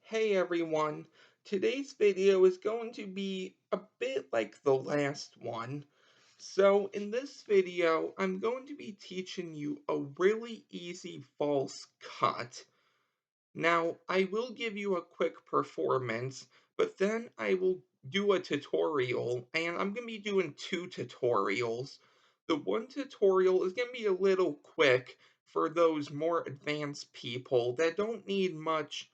Hey everyone, today's video is going to be a bit like the last one. So in this video, I'm going to be teaching you a really easy false cut. Now, I will give you a quick performance, but then I will do a tutorial, and I'm going to be doing two tutorials. The one tutorial is going to be a little quick for those more advanced people that don't need much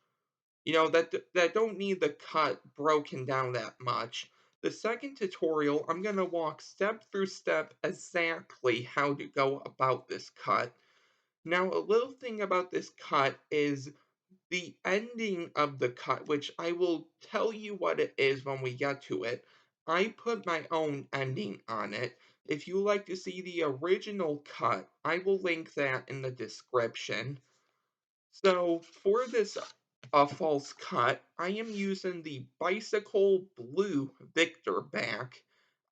that don't need the cut broken down that much. The second tutorial, I'm going to walk step through step exactly how to go about this cut. Now, a little thing about this cut is the ending of the cut, which I will tell you what it is when we get to it. I put my own ending on it. If you like to see the original cut, I will link that in the description. So for this false cut, I am using the Bicycle Blue Victor back.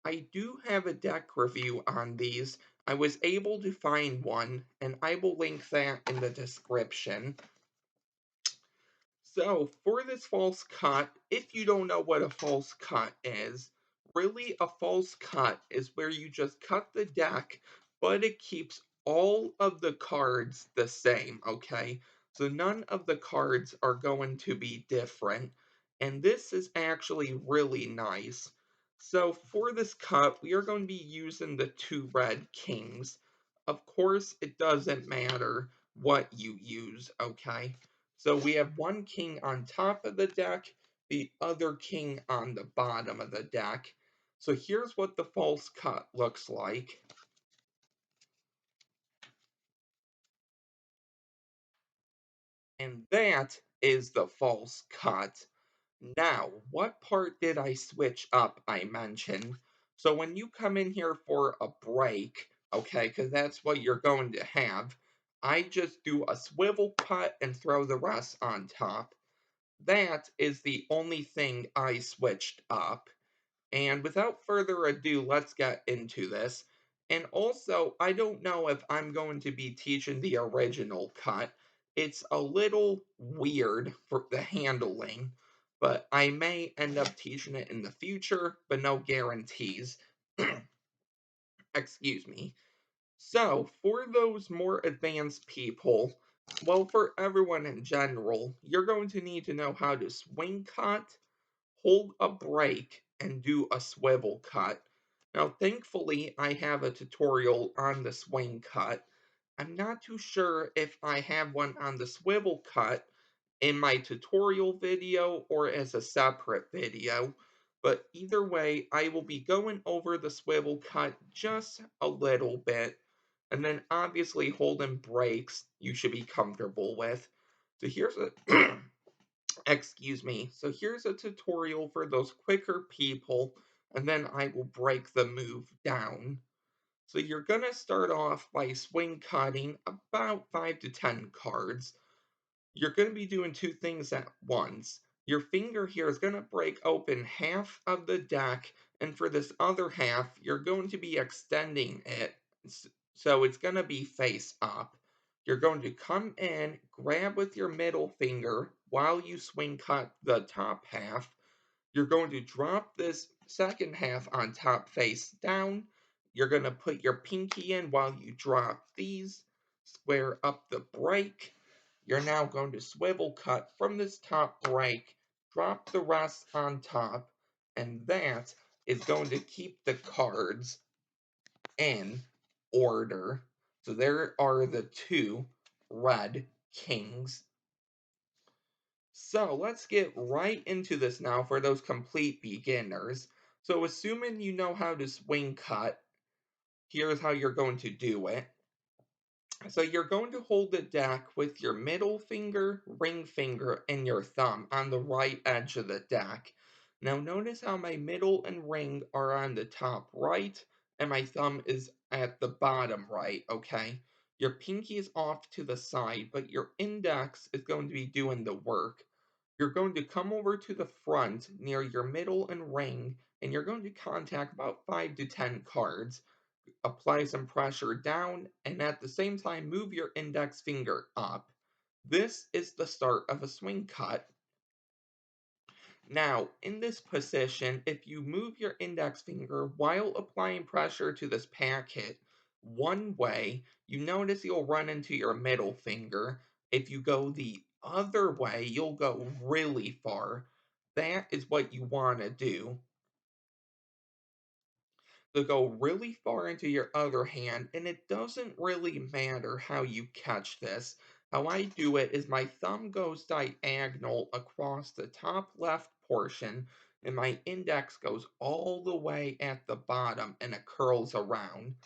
I do have a deck review on these. I was able to find one, and I will link that in the description. So for this false cut, if you don't know what a false cut is, really a false cut is where you just cut the deck, but it keeps all of the cards the same, okay? So none of the cards are going to be different, and this is actually really nice. So for this cut, we are going to be using the two red kings. Of course, it doesn't matter what you use, okay? So we have one king on top of the deck, the other king on the bottom of the deck. So here's what the false cut looks like. And that is the false cut. Now, what part did I switch up I mentioned? So when you come in here for a break, okay, because that's what you're going to have, I just do a swivel cut and throw the rest on top. That is the only thing I switched up. And without further ado, let's get into this. And also, I don't know if I'm going to be teaching the original cut. It's a little weird for the handling, but I may end up teaching it in the future, but no guarantees. Excuse me. So, for those more advanced people, well, for everyone in general, you're going to need to know how to swing cut, hold a break, and do a swivel cut. Now, thankfully, I have a tutorial on the swing cut. I'm not too sure if I have one on the swivel cut in my tutorial video or as a separate video, but either way, I will be going over the swivel cut just a little bit, and then obviously holding brakes you should be comfortable with. So here's a excuse me. So here's a tutorial for those quicker people, and then I will break the move down. So you're going to start off by swing cutting about 5 to 10 cards. You're going to be doing two things at once. Your finger here is going to break open half of the deck, and for this other half, you're going to be extending it so it's going to be face up. You're going to come in, grab with your middle finger while you swing cut the top half. You're going to drop this second half on top face down. You're going to put your pinky in while you drop these, square up the break. You're now going to swivel cut from this top break, drop the rest on top, and that is going to keep the cards in order. So there are the two red kings. So let's get right into this now for those complete beginners. So assuming you know how to swing cut, here's how you're going to do it. So you're going to hold the deck with your middle finger, ring finger, and your thumb on the right edge of the deck. Now notice how my middle and ring are on the top right, and my thumb is at the bottom right, okay? Your pinky is off to the side, but your index is going to be doing the work. You're going to come over to the front near your middle and ring, and you're going to contact about 5 to 10 cards. Apply some pressure down, and at the same time move your index finger up. This is the start of a swing cut. Now, in this position, if you move your index finger while applying pressure to this packet one way, you notice you'll run into your middle finger. If you go the other way, you'll go really far. That is what you want to do. To go really far into your other hand, and it doesn't really matter how you catch this. How I do it is my thumb goes diagonal across the top left portion, and my index goes all the way at the bottom and it curls around.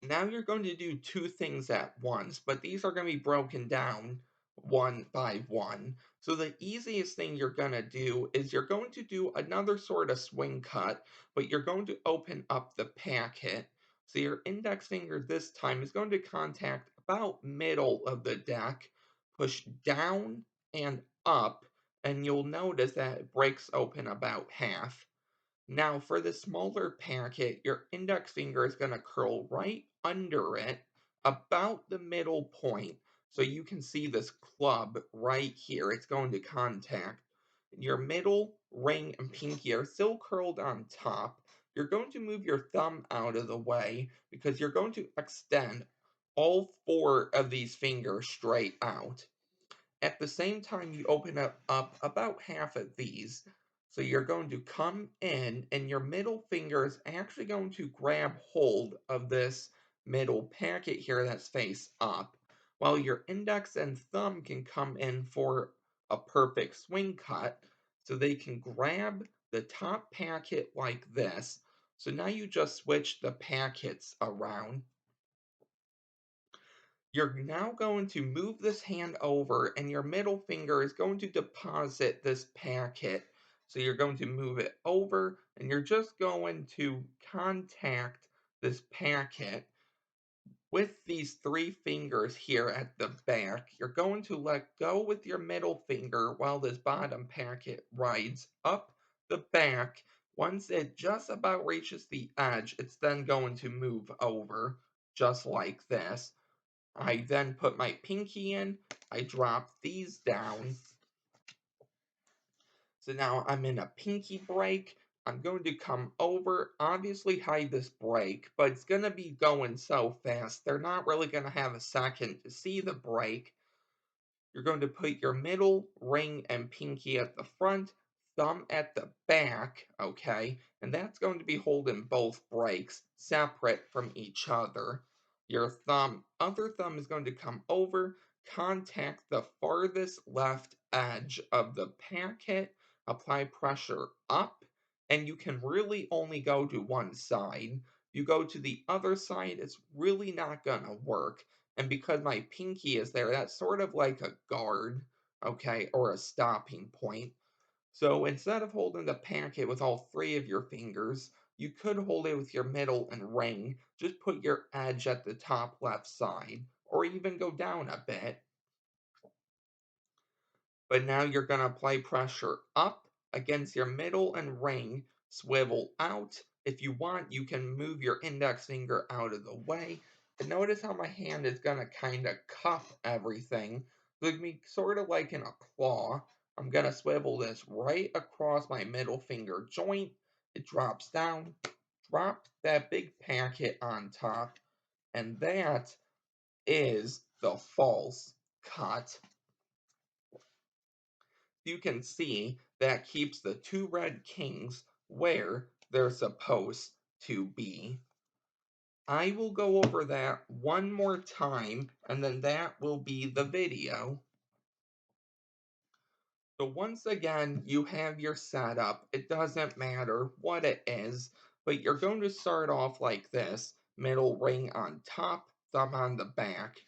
Now you're going to do two things at once, but these are going to be broken down one by one. So the easiest thing you're going to do is you're going to do another sort of swing cut, but you're going to open up the packet. So your index finger this time is going to contact about middle of the deck, push down and up, and you'll notice that it breaks open about half. Now, for the smaller packet, your index finger is going to curl right under it, about the middle point. So you can see this club right here. It's going to contact. Your middle, ring, and pinky are still curled on top. You're going to move your thumb out of the way because you're going to extend all four of these fingers straight out. At the same time, you open up about half of these. So you're going to come in, and your middle finger is actually going to grab hold of this middle packet here that's face up, while your index and thumb can come in for a perfect swing cut. So they can grab the top packet like this. So now you just switch the packets around. You're now going to move this hand over, and your middle finger is going to deposit this packet. So you're going to move it over, and you're just going to contact this packet with these three fingers here at the back. You're going to let go with your middle finger while this bottom packet rides up the back. Once it just about reaches the edge, it's then going to move over, just like this. I then put my pinky in, I drop these down. So now I'm in a pinky break. I'm going to come over, obviously hide this break, but it's going to be going so fast, they're not really going to have a second to see the break. You're going to put your middle, ring, and pinky at the front, thumb at the back, okay? And that's going to be holding both breaks separate from each other. Your other thumb is going to come over, contact the farthest left edge of the packet, apply pressure up, and you can really only go to one side. You go to the other side, it's really not going to work. And because my pinky is there, that's sort of like a guard, okay, or a stopping point. So instead of holding the packet with all three of your fingers, you could hold it with your middle and ring. Just put your edge at the top left side, or even go down a bit. But now you're going to apply pressure up against your middle and ring, swivel out. If you want, you can move your index finger out of the way. And notice how my hand is going to kind of cup everything. Look me sort of like in a claw. I'm going to swivel this right across my middle finger joint. It drops down. Drop that big packet on top. And that is the false cut. You can see that keeps the two red kings where they're supposed to be. I will go over that one more time, and then that will be the video. So once again, you have your setup. It doesn't matter what it is, but you're going to start off like this. Middle ring on top, thumb on the back.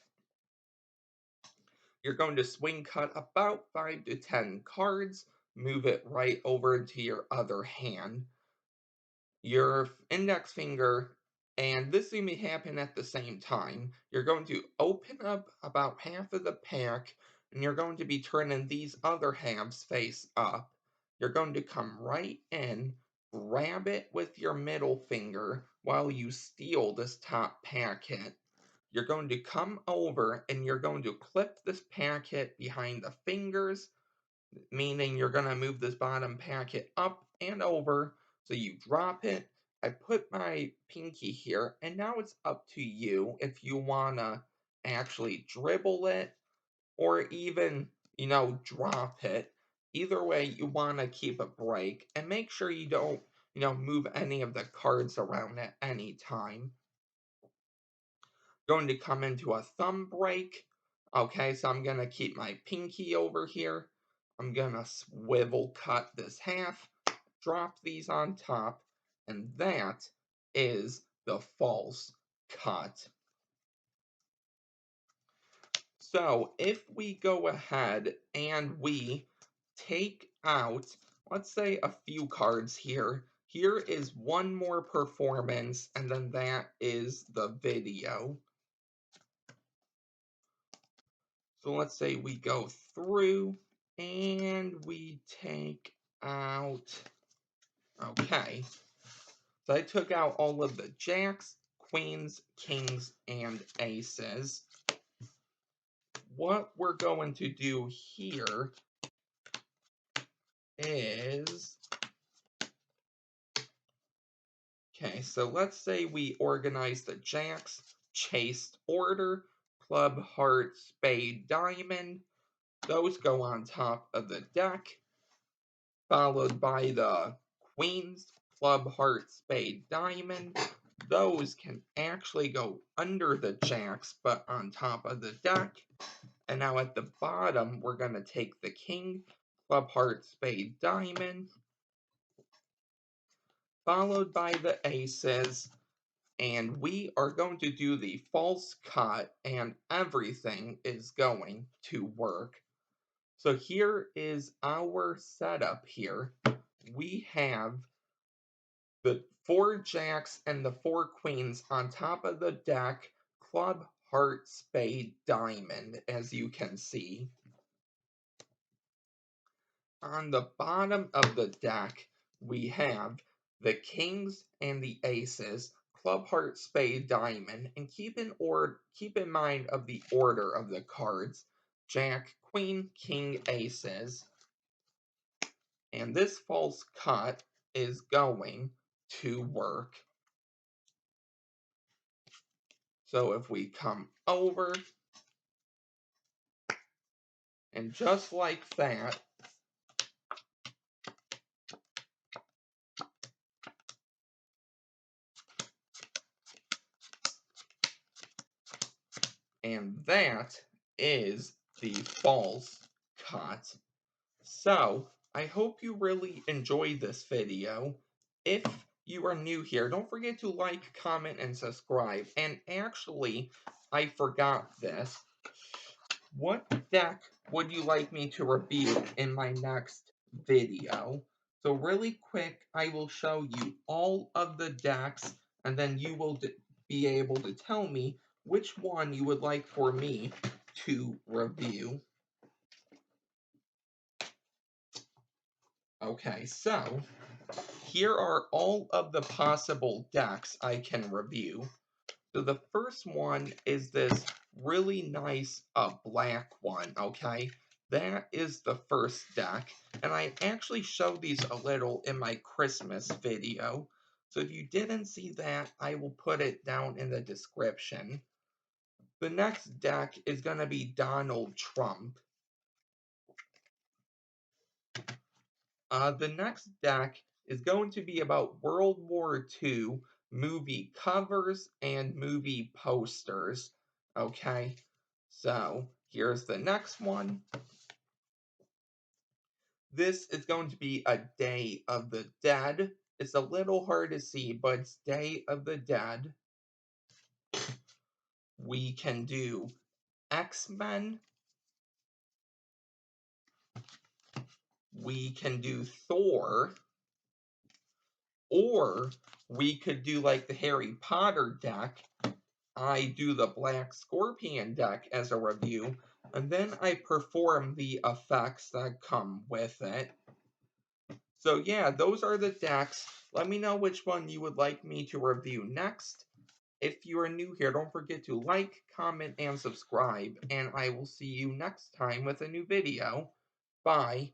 You're going to swing cut about 5 to 10 cards, move it right over into your other hand. Your index finger, and this may happen at the same time. You're going to open up about half of the pack, and you're going to be turning these other halves face up. You're going to come right in, grab it with your middle finger while you steal this top packet. You're going to come over and you're going to clip this packet behind the fingers. meaning you're going to move this bottom packet up and over. So you drop it. I put my pinky here, and now it's up to you if you want to actually dribble it or even, drop it. Either way, you want to keep a break and make sure you don't, move any of the cards around at any time. Going to come into a thumb break. Okay, so I'm going to keep my pinky over here. I'm going to swivel cut this half, drop these on top, and that is the false cut. So if we go ahead and we take out, let's say, a few cards here. Here is one more performance, and then that is the video. So let's say we go through and we take out, okay. So I took out all of the jacks, queens, kings, and aces. What we're going to do here is, okay, so let's say we organize the jacks, chased order, club, heart, spade, diamond. Those go on top of the deck, followed by the queens, club, heart, spade, diamond. Those can actually go under the jacks, but on top of the deck. And now at the bottom, we're going to take the king, club, heart, spade, diamond, followed by the aces. And we are going to do the false cut, and everything is going to work. So here is our setup here. We have the 4 jacks and the 4 queens on top of the deck, club, heart, spade, diamond, as you can see. On the bottom of the deck, we have the kings and the aces, club, heart, spade, diamond, and keep in mind of the order of the cards: jack, queen, king, aces. And this false cut is going to work. So if we come over, and just like that, and that is the false cut. So, I hope you really enjoyed this video. If you are new here, don't forget to like, comment, and subscribe. And actually, I forgot this. What deck would you like me to review in my next video? So really quick, I will show you all of the decks, and then you will be able to tell me which one you would like for me to review. Okay, so here are all of the possible decks I can review. So the first one is this really nice black one, okay? That is the first deck, and I actually showed these a little in my Christmas video. So if you didn't see that, I will put it down in the description. The next deck is going to be Donald Trump. The next deck is going to be about World War II movie covers and movie posters. Okay, so here's the next one. This is going to be a Day of the Dead. It's a little hard to see, but it's Day of the Dead. We can do X-Men. We can do Thor. Or we could do like the Harry Potter deck. I do the Black Scorpion deck as a review, and then I perform the effects that come with it. So yeah, those are the decks. Let me know which one you would like me to review next. If you are new here, don't forget to like, comment, and subscribe, and I will see you next time with a new video. Bye.